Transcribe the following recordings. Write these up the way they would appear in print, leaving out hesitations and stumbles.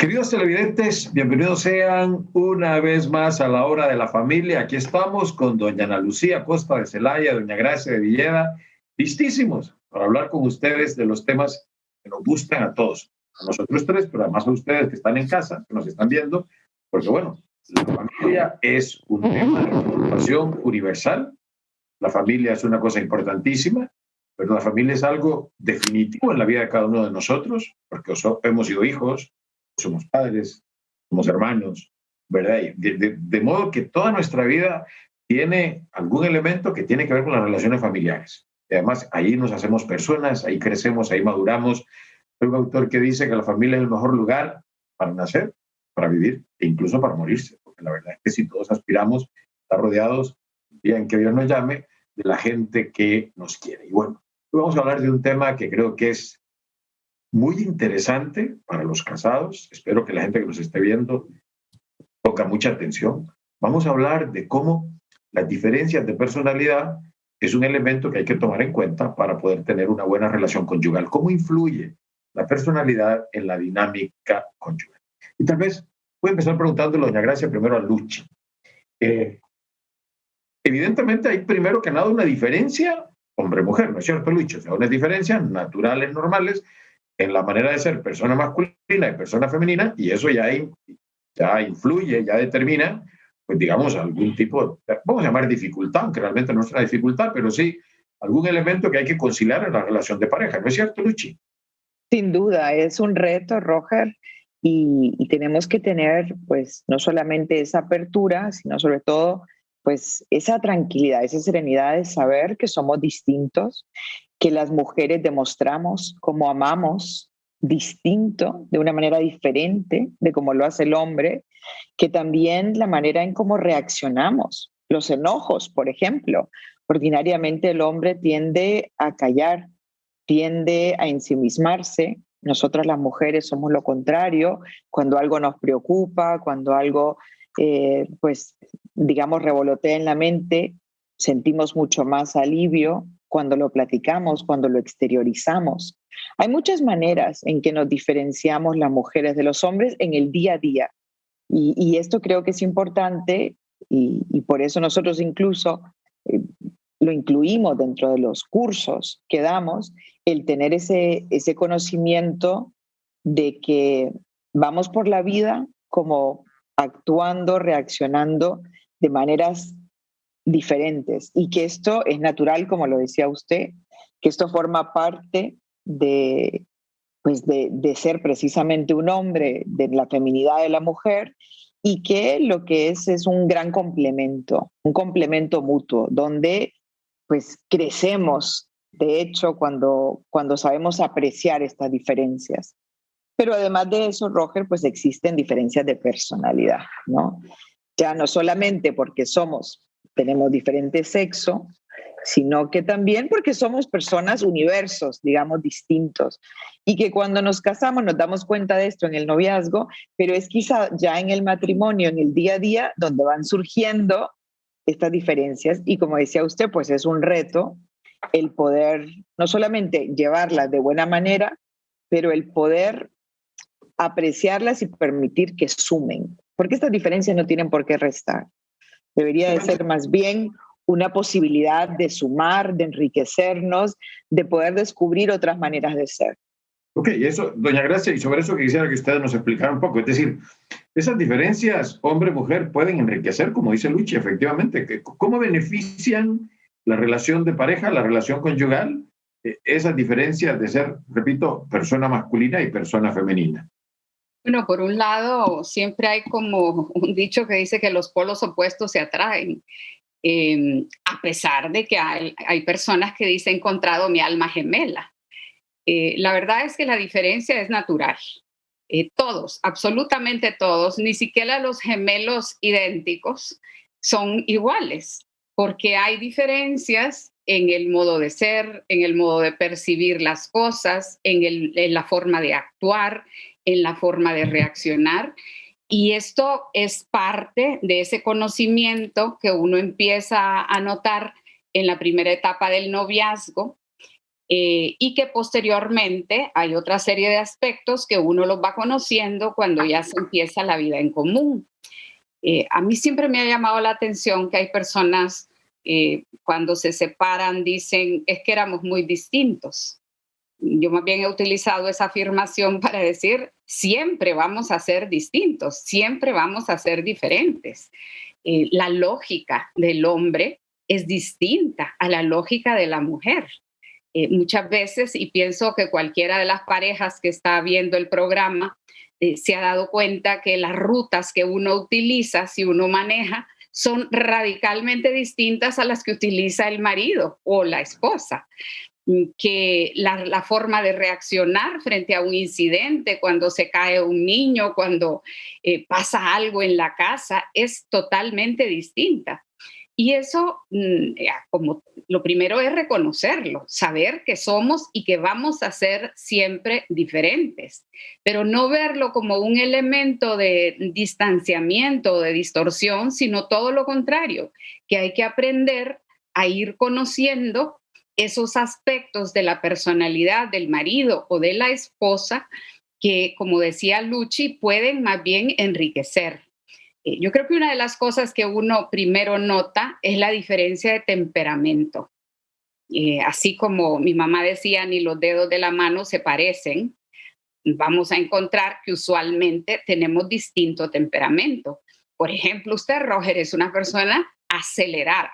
Queridos televidentes, bienvenidos sean una vez más a la hora de la familia. Aquí estamos con doña Ana Lucía Costa de Celaya, doña Gracia de Villeda, listísimos para hablar con ustedes de los temas que nos gustan a todos, a nosotros tres, pero además a ustedes que están en casa, que nos están viendo, porque bueno, la familia es un tema de preocupación universal. La familia es una cosa importantísima, pero la familia es algo definitivo en la vida de cada uno de nosotros, porque hemos sido hijos, somos padres, somos hermanos, ¿verdad? De modo que toda nuestra vida tiene algún elemento que tiene que ver con las relaciones familiares. Y además, ahí nos hacemos personas, ahí crecemos, ahí maduramos. Hay un autor que dice que la familia es el mejor lugar para nacer, para vivir e incluso para morirse, porque la verdad es que si todos aspiramos a estar rodeados, el día en que Dios nos llame, de la gente que nos quiere. Y bueno, hoy vamos a hablar de un tema que creo que es muy interesante para los casados. Espero que la gente que nos esté viendo ponga mucha atención. Vamos a hablar de cómo las diferencias de personalidad es un elemento que hay que tomar en cuenta para poder tener una buena relación conyugal. ¿Cómo influye la personalidad en la dinámica conyugal? Y tal vez voy a empezar preguntándole, doña Gracia, primero a Luchi. Evidentemente hay primero que nada una diferencia hombre-mujer, ¿no es cierto, Luchi? O sea, unas diferencias naturales, normales, en la manera de ser persona masculina y persona femenina, y eso ya influye, ya determina, pues digamos, algún tipo, vamos a llamar dificultad, aunque realmente no es una dificultad, pero sí algún elemento que hay que conciliar en la relación de pareja, ¿no es cierto, Luchi? Sin duda, es un reto, Roger, y tenemos que tener, pues, no solamente esa apertura, sino sobre todo, pues, esa tranquilidad, esa serenidad de saber que somos distintos, que las mujeres demostramos cómo amamos distinto, de una manera diferente de cómo lo hace el hombre, que también la manera en cómo reaccionamos, los enojos, por ejemplo. Ordinariamente el hombre tiende a callar, tiende a ensimismarse. Nosotras las mujeres somos lo contrario. Cuando algo nos preocupa, cuando algo, pues, digamos, revolotea en la mente, sentimos mucho más alivio cuando lo platicamos, cuando lo exteriorizamos. Hay muchas maneras en que nos diferenciamos las mujeres de los hombres en el día a día. Y esto creo que es importante y por eso nosotros incluso lo incluimos dentro de los cursos que damos, el tener ese conocimiento de que vamos por la vida como actuando, reaccionando de maneras diferentes y que esto es natural, como lo decía usted, que esto forma parte de, pues de ser precisamente un hombre, de la feminidad de la mujer, y que lo que es un gran complemento, un complemento mutuo, donde pues crecemos, de hecho, cuando sabemos apreciar estas diferencias. Pero además de eso, Roger, pues existen diferencias de personalidad, ¿no? Ya no solamente porque tenemos diferente sexo, sino que también porque somos personas universos, digamos, distintos. Y que cuando nos casamos nos damos cuenta de esto en el noviazgo, pero es quizá ya en el matrimonio, en el día a día, donde van surgiendo estas diferencias. Y como decía usted, pues es un reto el poder no solamente llevarlas de buena manera, pero el poder apreciarlas y permitir que sumen, porque estas diferencias no tienen por qué restar. Debería de ser más bien una posibilidad de sumar, de enriquecernos, de poder descubrir otras maneras de ser. Ok, eso, doña Gracia, y sobre eso quisiera que usted nos explicara un poco. Es decir, esas diferencias hombre-mujer pueden enriquecer, como dice Luchi, efectivamente. ¿Cómo benefician la relación de pareja, la relación conyugal, esas diferencias de ser, repito, persona masculina y persona femenina? Bueno, por un lado, siempre hay como un dicho que dice que los polos opuestos se atraen. A pesar de que hay personas que dicen he encontrado mi alma gemela. La verdad es que la diferencia es natural. Todos, absolutamente todos, ni siquiera los gemelos idénticos son iguales, porque hay diferencias en el modo de ser, en el modo de percibir las cosas, en la forma de actuar, en la forma de reaccionar. Y esto es parte de ese conocimiento que uno empieza a notar en la primera etapa del noviazgo, y que posteriormente hay otra serie de aspectos que uno los va conociendo cuando ya se empieza la vida en común. A mí siempre me ha llamado la atención que hay personas cuando se separan dicen, es que éramos muy distintos. Yo más bien he utilizado esa afirmación para decir, siempre vamos a ser distintos, siempre vamos a ser diferentes. La lógica del hombre es distinta a la lógica de la mujer. Muchas veces, y pienso que cualquiera de las parejas que está viendo el programa se ha dado cuenta que las rutas que uno utiliza, si uno maneja, son radicalmente distintas a las que utiliza el marido o la esposa. Que la forma de reaccionar frente a un incidente, cuando se cae un niño, cuando pasa algo en la casa, es totalmente distinta. Y eso, como lo primero es reconocerlo, saber que somos y que vamos a ser siempre diferentes, pero no verlo como un elemento de distanciamiento, de distorsión, sino todo lo contrario, que hay que aprender a ir conociendo esos aspectos de la personalidad del marido o de la esposa que, como decía Luchi, pueden más bien enriquecer. Yo creo que una de las cosas que uno primero nota es la diferencia de temperamento. Así como mi mamá decía, ni los dedos de la mano se parecen, vamos a encontrar que usualmente tenemos distinto temperamento. Por ejemplo, usted, Roger, es una persona acelerada.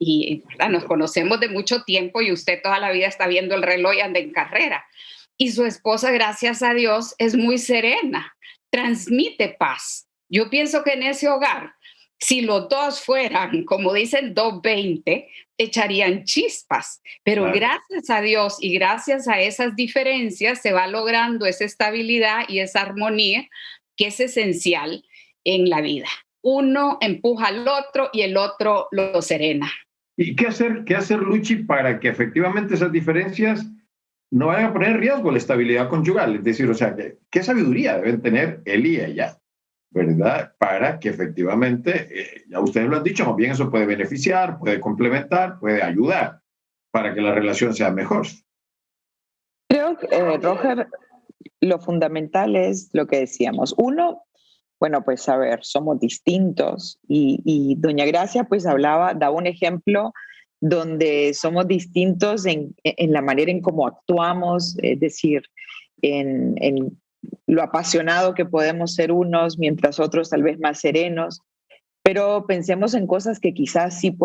Y ¿verdad? Nos conocemos de mucho tiempo y usted toda la vida está viendo el reloj y anda en carrera. Y su esposa, gracias a Dios, es muy serena, transmite paz. Yo pienso que en ese hogar, si los dos fueran, como dicen, 220, echarían chispas. Pero Claro. gracias a Dios y gracias a esas diferencias se va logrando esa estabilidad y esa armonía que es esencial en la vida. Uno empuja al otro y el otro lo serena. ¿Y qué hacer, Luchi, para que efectivamente esas diferencias no vayan a poner en riesgo la estabilidad conyugal? Es decir, o sea, ¿qué sabiduría deben tener él y ella, verdad? Para que efectivamente, ya ustedes lo han dicho, más bien eso puede beneficiar, puede complementar, puede ayudar para que la relación sea mejor. Creo que, Roger, lo fundamental es lo que decíamos. Uno, bueno, pues a ver, somos distintos y doña Gracia pues daba un ejemplo donde somos distintos en la manera en cómo actuamos, es decir, en lo apasionado que podemos ser unos, mientras otros tal vez más serenos, pero pensemos en cosas que quizás sí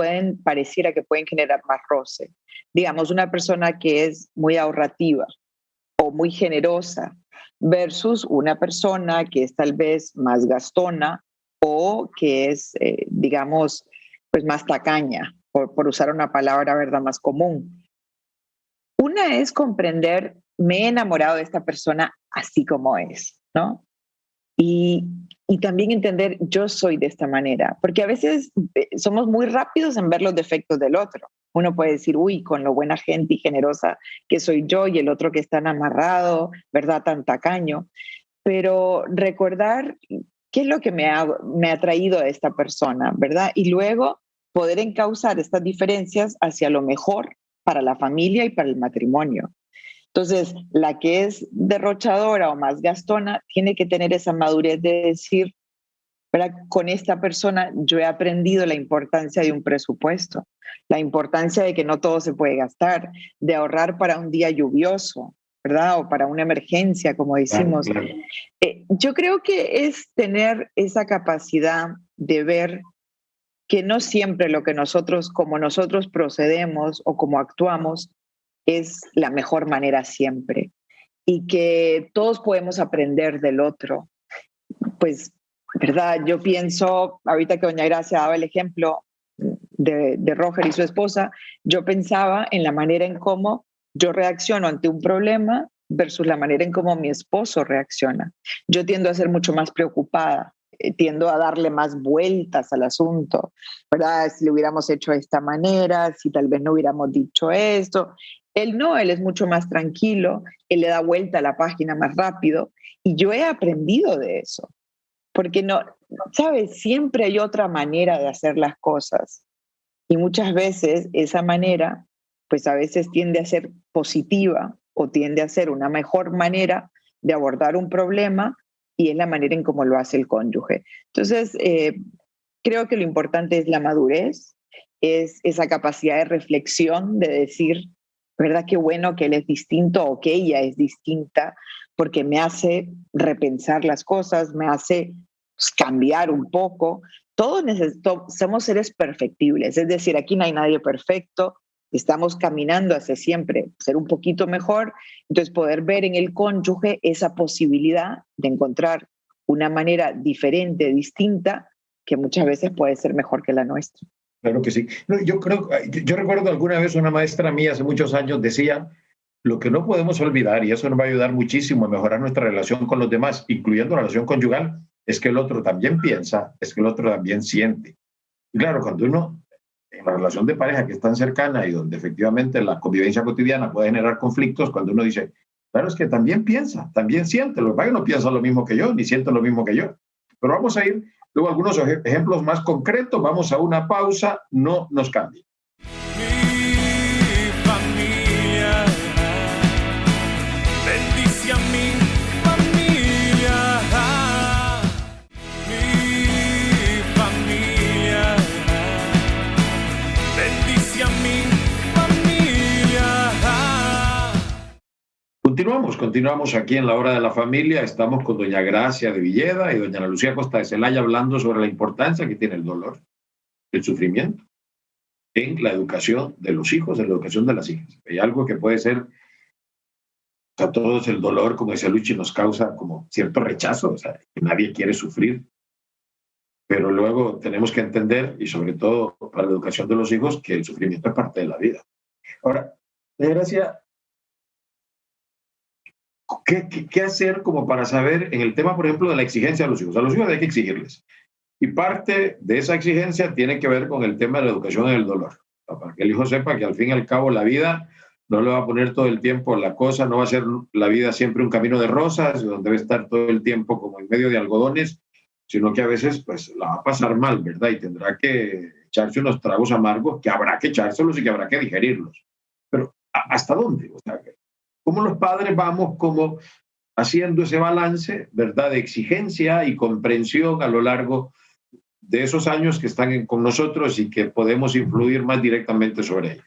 pareciera que pueden generar más roce. Digamos, una persona que es muy ahorrativa o muy generosa versus una persona que es tal vez más gastona o que es, digamos, pues más tacaña, por usar una palabra, ¿verdad?, más común. Una es comprender, me he enamorado de esta persona así como es, ¿no? Y también entender, yo soy de esta manera, porque a veces somos muy rápidos en ver los defectos del otro. Uno puede decir, uy, con lo buena gente y generosa que soy yo y el otro que está amarrado, ¿verdad? Tan tacaño. Pero recordar qué es lo que me ha traído a esta persona, ¿verdad? Y luego poder encauzar estas diferencias hacia lo mejor para la familia y para el matrimonio. Entonces, la que es derrochadora o más gastona tiene que tener esa madurez de decir, ¿verdad? Con esta persona yo he aprendido la importancia de un presupuesto, la importancia de que no todo se puede gastar, de ahorrar para un día lluvioso, ¿verdad? O para una emergencia, como decimos. Claro. Yo creo que es tener esa capacidad de ver que no siempre lo que como nosotros procedemos o como actuamos, es la mejor manera siempre y que todos podemos aprender del otro. Pues, ¿verdad? Yo pienso, ahorita que doña Gracia daba el ejemplo de Roger y su esposa, yo pensaba en la manera en cómo yo reacciono ante un problema versus la manera en cómo mi esposo reacciona. Yo tiendo a ser mucho más preocupada, tiendo a darle más vueltas al asunto, ¿verdad? Si lo hubiéramos hecho de esta manera, si tal vez no hubiéramos dicho esto. Él no, él es mucho más tranquilo, él le da vuelta a la página más rápido y yo he aprendido de eso, porque no, ¿sabes? Siempre hay otra manera de hacer las cosas y muchas veces esa manera pues a veces tiende a ser positiva o tiende a ser una mejor manera de abordar un problema y es la manera en cómo lo hace el cónyuge. Entonces, creo que lo importante es la madurez, es esa capacidad de reflexión, de decir, ¿verdad? Qué bueno que él es distinto o que ella es distinta, porque me hace repensar las cosas, me hace pues, cambiar un poco. Todos somos seres perfectibles, es decir, aquí no hay nadie perfecto, estamos caminando hacia siempre ser un poquito mejor, entonces poder ver en el cónyuge esa posibilidad de encontrar una manera diferente, distinta, que muchas veces puede ser mejor que la nuestra. Claro que sí. No, yo recuerdo alguna vez una maestra mía hace muchos años decía, lo que no podemos olvidar, y eso nos va a ayudar muchísimo a mejorar nuestra relación con los demás, incluyendo la relación conyugal, es que el otro también piensa, es que el otro también siente. Y claro, cuando uno, en la relación de pareja que es tan cercana y donde efectivamente la convivencia cotidiana puede generar conflictos, cuando uno dice, claro, es que también piensa, también siente, lo que pasa es que no piensa lo mismo que yo, ni siente lo mismo que yo. Pero vamos a ir luego a algunos ejemplos más concretos, vamos a una pausa, no nos cambie. Mi familia, bendice a mi familia, mi familia, bendice a mi familia. Continuamos aquí en la hora de la familia. Estamos con doña Gracia de Villeda y doña Ana Lucía Costa de Celaya hablando sobre la importancia que tiene el dolor, el sufrimiento en la educación de los hijos, en la educación de las hijas. Hay algo que puede ser, a todos el dolor, como decía Luchi, nos causa como cierto rechazo, o sea, que nadie quiere sufrir, pero luego tenemos que entender, y sobre todo para la educación de los hijos, que el sufrimiento es parte de la vida. Ahora, doña Gracia, ¿qué hacer como para saber en el tema, por ejemplo, de la exigencia a los hijos? A los hijos hay que exigirles. Y parte de esa exigencia tiene que ver con el tema de la educación en el dolor. Para que el hijo sepa que al fin y al cabo la vida no le va a poner todo el tiempo la cosa, no va a ser la vida siempre un camino de rosas, donde debe estar todo el tiempo como en medio de algodones, sino que a veces pues la va a pasar mal, ¿verdad? Y tendrá que echarse unos tragos amargos que habrá que echárselos y que habrá que digerirlos. Pero ¿hasta dónde? O sea, ¿cómo los padres vamos como haciendo ese balance, ¿verdad? De exigencia y comprensión a lo largo de esos años que están con nosotros y que podemos influir más directamente sobre ellos?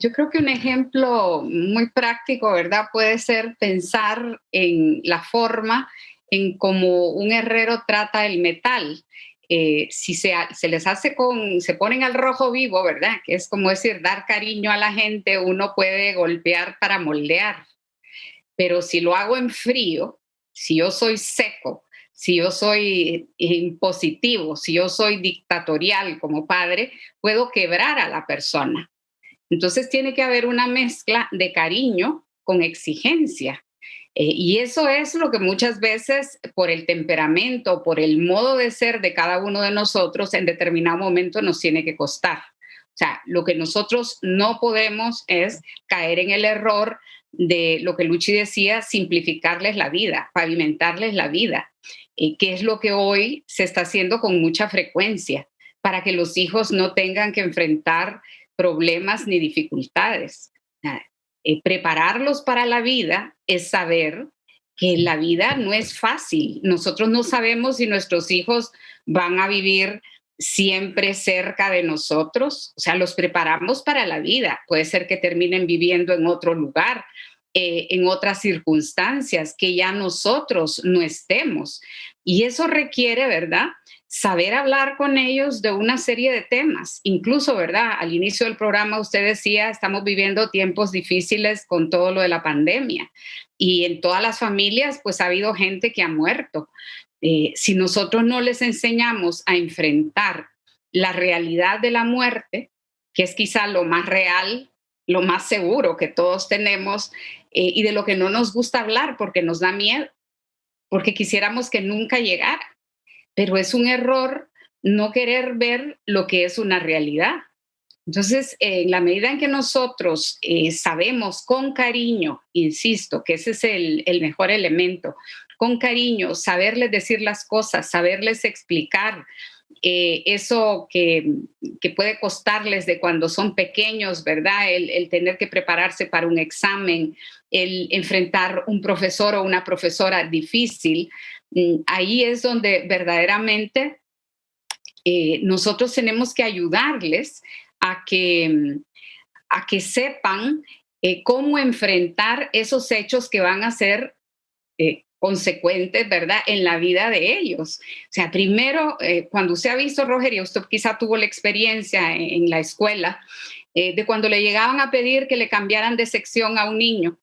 Yo creo que un ejemplo muy práctico, ¿verdad? Puede ser pensar en la forma en cómo un herrero trata el metal. Si se les hace se ponen al rojo vivo, ¿verdad? Que es como decir, dar cariño a la gente, uno puede golpear para moldear. Pero si lo hago en frío, si yo soy seco, si yo soy impositivo, si yo soy dictatorial como padre, puedo quebrar a la persona. Entonces tiene que haber una mezcla de cariño con exigencia. Y eso es lo que muchas veces, por el temperamento, por el modo de ser de cada uno de nosotros, en determinado momento nos tiene que costar. O sea, lo que nosotros no podemos es caer en el error de lo que Luchi decía, simplificarles la vida, pavimentarles la vida, que es lo que hoy se está haciendo con mucha frecuencia, para que los hijos no tengan que enfrentar problemas ni dificultades. Prepararlos para la vida es saber que la vida no es fácil. Nosotros no sabemos si nuestros hijos van a vivir siempre cerca de nosotros. O sea, los preparamos para la vida. Puede ser que terminen viviendo en otro lugar, en otras circunstancias, que ya nosotros no estemos. Y eso requiere, ¿verdad?, saber hablar con ellos de una serie de temas. Incluso, ¿verdad?, al inicio del programa usted decía, estamos viviendo tiempos difíciles con todo lo de la pandemia. Y en todas las familias, pues ha habido gente que ha muerto. Si nosotros no les enseñamos a enfrentar la realidad de la muerte, que es quizá lo más real, lo más seguro que todos tenemos, y de lo que no nos gusta hablar porque nos da miedo, porque quisiéramos que nunca llegara. Pero es un error no querer ver lo que es una realidad. Entonces, en la medida en que nosotros sabemos con cariño, insisto, que ese es el mejor elemento, con cariño, saberles decir las cosas, saberles explicar eso que puede costarles de cuando son pequeños, ¿verdad? El tener que prepararse para un examen, el enfrentar un profesor o una profesora difícil. Ahí es donde verdaderamente nosotros tenemos que ayudarles a que sepan cómo enfrentar esos hechos que van a ser consecuentes, ¿verdad?, en la vida de ellos. O sea, primero, cuando usted ha visto, Roger, y usted quizá tuvo la experiencia en la escuela, de cuando le llegaban a pedir que le cambiaran de sección a un niño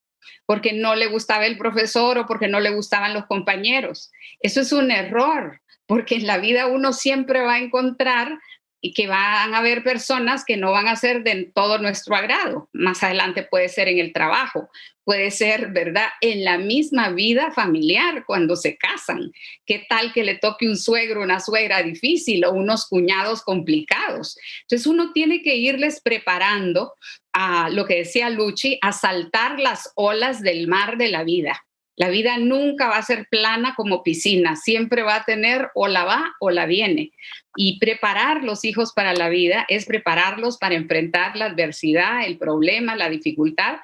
porque no le gustaba el profesor o porque no le gustaban los compañeros. Eso es un error, porque en la vida uno siempre va a encontrar y que van a haber personas que no van a ser de todo nuestro agrado. Más adelante puede ser en el trabajo, puede ser, ¿verdad?, en la misma vida familiar cuando se casan. ¿Qué tal que le toque un suegro, una suegra difícil o unos cuñados complicados? Entonces uno tiene que irles preparando a lo que decía Luchi, a saltar las olas del mar de la vida. La vida nunca va a ser plana como piscina, siempre va a tener o la va o la viene. Y preparar los hijos para la vida es prepararlos para enfrentar la adversidad, el problema, la dificultad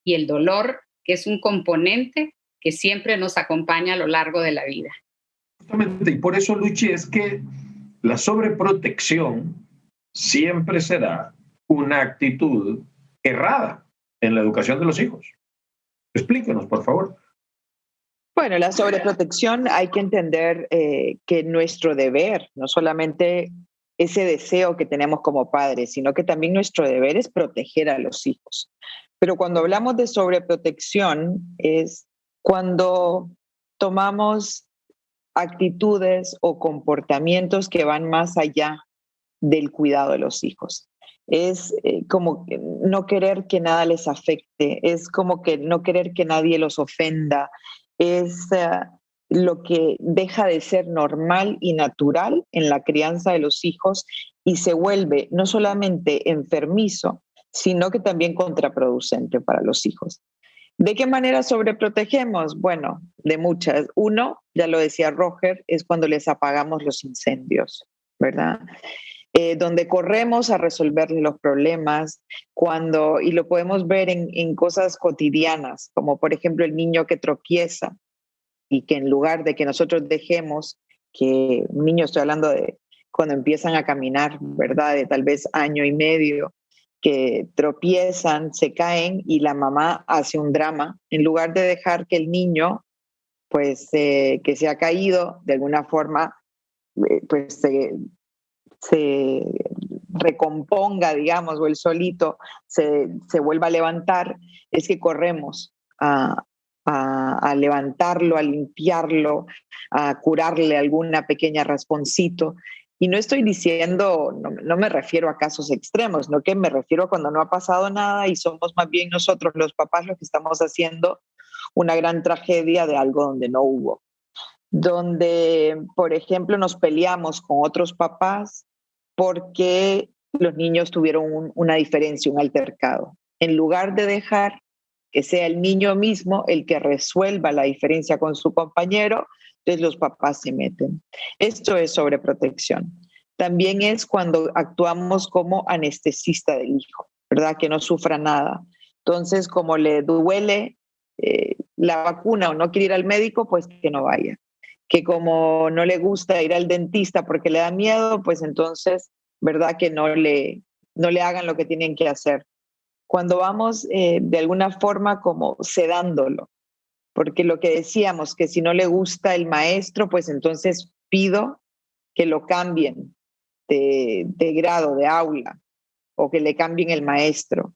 y el dolor, que es un componente que siempre nos acompaña a lo largo de la vida. Justamente, y por eso, Luchi, es que la sobreprotección siempre será una actitud errada en la educación de los hijos. Explíquenos, por favor. Bueno, la sobreprotección hay que entender que nuestro deber, no solamente ese deseo que tenemos como padres, sino que también nuestro deber es proteger a los hijos. Pero cuando hablamos de sobreprotección es cuando tomamos actitudes o comportamientos que van más allá del cuidado de los hijos. Es como no querer que nada les afecte, es como que no querer que nadie los ofenda, es lo que deja de ser normal y natural en la crianza de los hijos y se vuelve no solamente enfermizo, sino que también contraproducente para los hijos. ¿De qué manera sobreprotegemos? Bueno, de muchas. Uno, ya lo decía Roger, es cuando les apagamos los incendios, ¿verdad? Donde corremos a resolverle los problemas, y lo podemos ver en cosas cotidianas, como por ejemplo el niño que tropieza y que en lugar de que nosotros dejemos que un niño, estoy hablando de cuando empiezan a caminar, ¿verdad? De tal vez año y medio, que tropiezan, se caen y la mamá hace un drama, en lugar de dejar que el niño, pues, que se ha caído, de alguna forma, pues se recomponga, digamos, o él solito se vuelva a levantar, es que corremos a levantarlo, a limpiarlo, a curarle alguna pequeña rasponcito. Y no estoy diciendo, no me refiero a casos extremos, no, que me refiero a cuando no ha pasado nada y somos más bien nosotros los papás los que estamos haciendo una gran tragedia de algo donde no hubo. Donde, por ejemplo, nos peleamos con otros papás porque los niños tuvieron una diferencia, un altercado. En lugar de dejar que sea el niño mismo el que resuelva la diferencia con su compañero, entonces los papás se meten. Esto es sobreprotección. También es cuando actuamos como anestesista del hijo, ¿verdad? Que no sufra nada. Entonces, como le duele la vacuna o no quiere ir al médico, pues que no vaya. Que como no le gusta ir al dentista porque le da miedo, pues entonces, ¿verdad? Que no le hagan lo que tienen que hacer. Cuando vamos de alguna forma como sedándolo, porque lo que decíamos, que si no le gusta el maestro, pues entonces pido que lo cambien de grado, de aula, o que le cambien el maestro.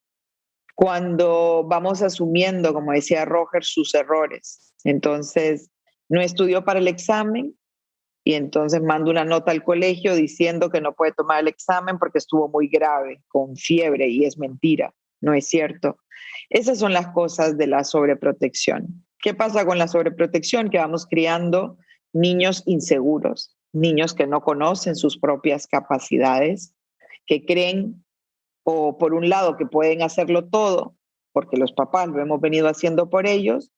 Cuando vamos asumiendo, como decía Roger, sus errores, entonces no estudió para el examen y entonces mando una nota al colegio diciendo que no puede tomar el examen porque estuvo muy grave, con fiebre, y es mentira, no es cierto. Esas son las cosas de la sobreprotección. ¿Qué pasa con la sobreprotección? Que vamos criando niños inseguros, niños que no conocen sus propias capacidades, que creen, o por un lado, que pueden hacerlo todo, porque los papás lo hemos venido haciendo por ellos,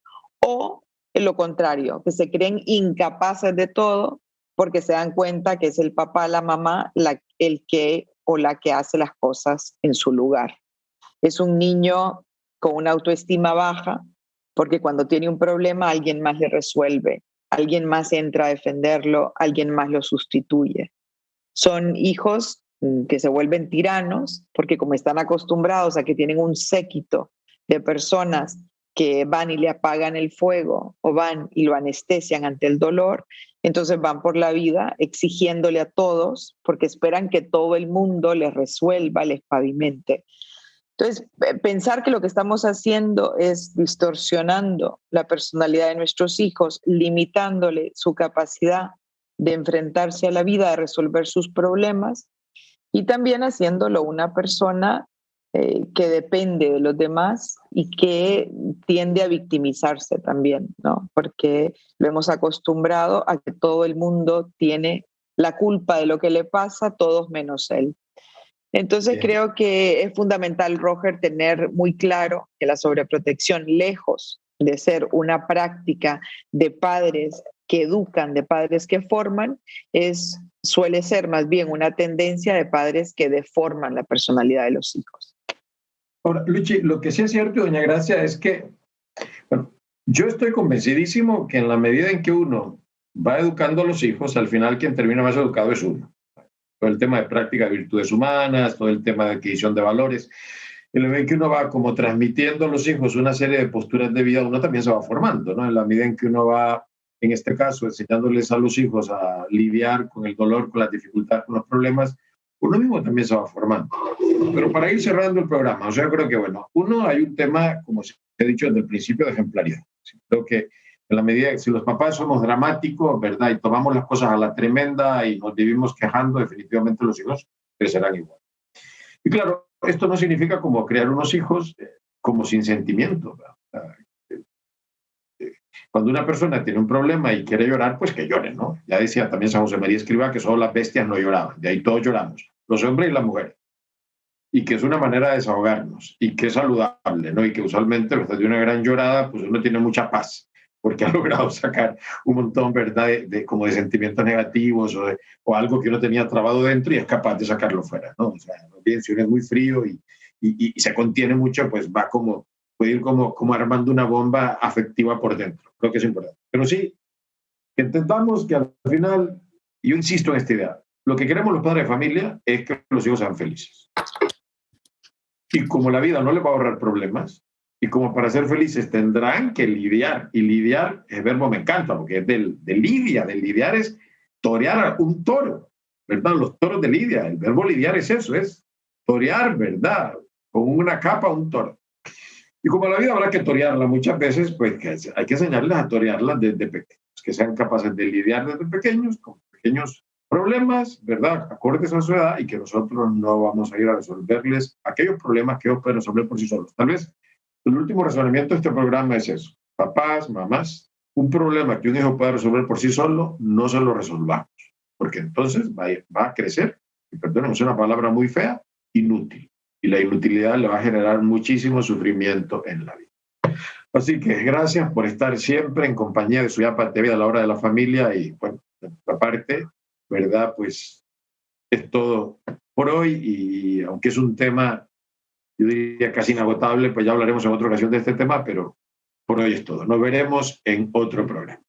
o lo contrario, que se creen incapaces de todo, porque se dan cuenta que es el papá, la mamá, el que o la que hace las cosas en su lugar. Es un niño con una autoestima baja, porque cuando tiene un problema alguien más le resuelve, alguien más entra a defenderlo, alguien más lo sustituye. Son hijos que se vuelven tiranos, porque como están acostumbrados a que tienen un séquito de personas que van y le apagan el fuego o van y lo anestesian ante el dolor, entonces van por la vida exigiéndole a todos, porque esperan que todo el mundo les resuelva, les pavimente. Entonces, pensar que lo que estamos haciendo es distorsionando la personalidad de nuestros hijos, limitándole su capacidad de enfrentarse a la vida, de resolver sus problemas, y también haciéndolo una persona que depende de los demás y que tiende a victimizarse también, ¿no? Porque lo hemos acostumbrado a que todo el mundo tiene la culpa de lo que le pasa, todos menos él. Entonces creo que es fundamental, Roger, tener muy claro que la sobreprotección, lejos de ser una práctica de padres que educan, de padres que forman, suele ser más bien una tendencia de padres que deforman la personalidad de los hijos. Ahora, Luchi, lo que sí es cierto, doña Gracia, es que, bueno, yo estoy convencidísimo que en la medida en que uno va educando a los hijos, al final quien termina más educado es uno. Todo el tema de práctica de virtudes humanas, todo el tema de adquisición de valores. En la medida en que uno va como transmitiendo a los hijos una serie de posturas de vida, uno también se va formando, ¿no? En la medida en que uno va, en este caso, enseñándoles a los hijos a lidiar con el dolor, con las dificultades, con los problemas, uno mismo también se va formando. Pero para ir cerrando el programa, o sea, yo creo que, bueno, hay un tema, como se ha dicho desde el principio, de ejemplaridad. Creo que en la medida que si los papás somos dramáticos, ¿verdad? Y tomamos las cosas a la tremenda y nos vivimos quejando, definitivamente los hijos crecerán igual. Y claro, esto no significa como crear unos hijos como sin sentimiento, ¿verdad? Cuando una persona tiene un problema y quiere llorar, pues que llore, ¿no? Ya decía también San José María Escrivá que solo las bestias no lloraban, de ahí todos lloramos, los hombres y las mujeres. Y que es una manera de desahogarnos y que es saludable, ¿no? Y que usualmente, después de una gran llorada, pues uno tiene mucha paz, porque ha logrado sacar un montón, ¿verdad?, como de sentimientos negativos o algo que uno tenía trabado dentro y es capaz de sacarlo fuera, ¿no? O sea, bien, si uno es muy frío y se contiene mucho, pues puede ir como armando una bomba afectiva por dentro. Creo que es importante. Pero sí, que entendamos que al final, yo insisto en esta idea, lo que queremos los padres de familia es que los hijos sean felices. Y como la vida no les va a ahorrar problemas, y como para ser felices tendrán que lidiar, y lidiar, el verbo me encanta, porque es de lidiar es torear a un toro, ¿verdad? Los toros de Lidia, el verbo lidiar es eso, es torear, ¿verdad? Con una capa un toro. Y como la vida habrá que torearla muchas veces, pues hay que enseñarles a torearla desde pequeños, que sean capaces de lidiar desde pequeños, con pequeños problemas, ¿verdad?, acordes a su edad, y que nosotros no vamos a ir a resolverles aquellos problemas que ellos pueden resolver por sí solos. Tal vez el último razonamiento de este programa es eso. Papás, mamás, un problema que un hijo pueda resolver por sí solo, no se lo resolvamos, porque entonces va a crecer, y perdónenme, es una palabra muy fea, inútil. Y la inutilidad le va a generar muchísimo sufrimiento en la vida. Así que gracias por estar siempre en compañía de Suyapa TV a la hora de la familia. Y bueno, de nuestra parte, ¿verdad? Pues es todo por hoy. Y aunque es un tema, yo diría casi inagotable, pues ya hablaremos en otra ocasión de este tema, pero por hoy es todo. Nos veremos en otro programa.